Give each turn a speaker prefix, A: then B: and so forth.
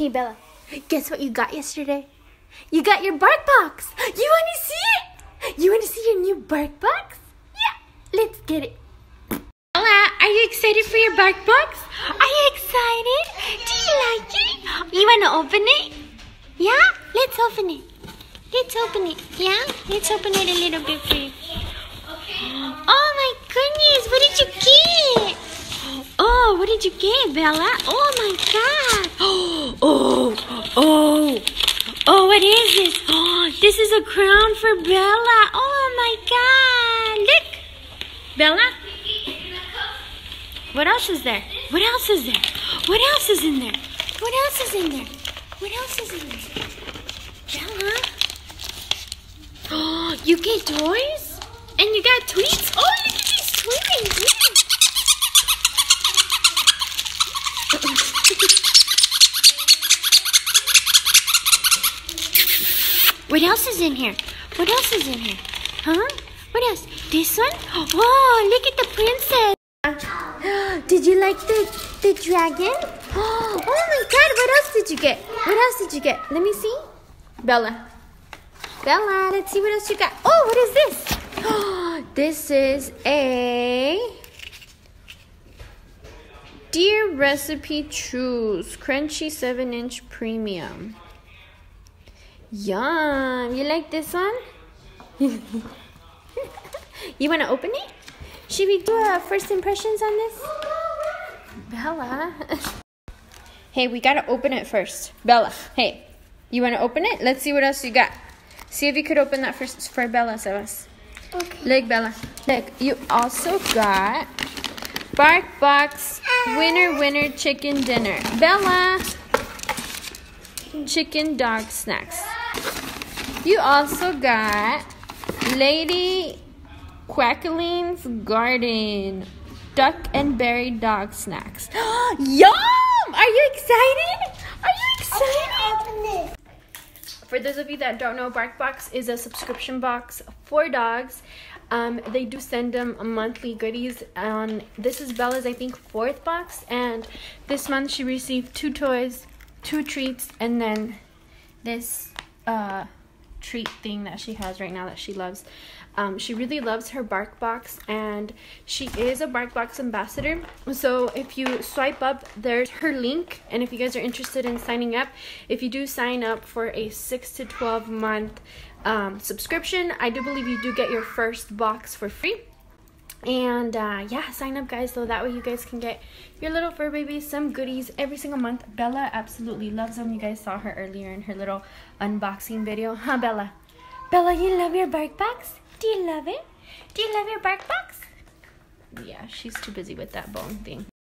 A: Hey Bella, guess what you got yesterday? You got your BarkBox. You want to see it? You want to see your new BarkBox? Yeah, let's get it. Bella, are you excited for your BarkBox? Are you excited? Do you like it? You want to open it? Yeah? Let's open it. Let's open it. Yeah? Let's open it a little bit for you. Oh my goodness, what did you get? Oh, what did you get, Bella? Oh my god. Oh, what is this? Oh, this is a crown for Bella. Oh my god. Look. Bella? What else is there? What else is there? What else is in there? What else is in there? What else is in there? Bella? Oh, you get toys? And you got tweets? Oh, look at these tweets. What else is in here? What else is in here? Huh? What else? This one? Oh, look at the princess. Did you like the dragon? Oh my god, what else did you get? What else did you get? Let me see. Bella, let's see what else you got. Oh, what is this? Oh, this is a Dear Recipe Chews Crunchy 7-inch Premium. Yum. You like this one? You want to open it? Should we do first impressions on this? Bella. Hey, we got to open it first. Bella, hey. You want to open it? Let's see what else you got. See if you could open that first for Bella, Sebas. Okay. Look, Bella. Look, you also got BarkBox Winner Chicken Dinner. Bella. Chicken dog snacks. You also got Lady Quackling's Garden duck and berry dog snacks. Yum! Are you excited? Are you excited? For those of you that don't know, BarkBox is a subscription box for dogs. They do send them monthly goodies. This is Bella's, I think, 4th box. And this month she received 2 toys, 2 treats, and then this treat thing that she has right now that she loves. She really loves her BarkBox, and she is a BarkBox ambassador. So if you swipe up, there's her link, and if you guys are interested in signing up, if you do sign up for a 6 to 12 month subscription, I do believe you do get your first box for free. And yeah, sign up, guys, so that way you guys can get your little fur babies some goodies every single month. Bella absolutely loves them. You guys saw her earlier in her little unboxing video. Huh, Bella? Bella, you love your BarkBox? Do you love it? Do you love your BarkBox? Yeah, she's too busy with that bone thing.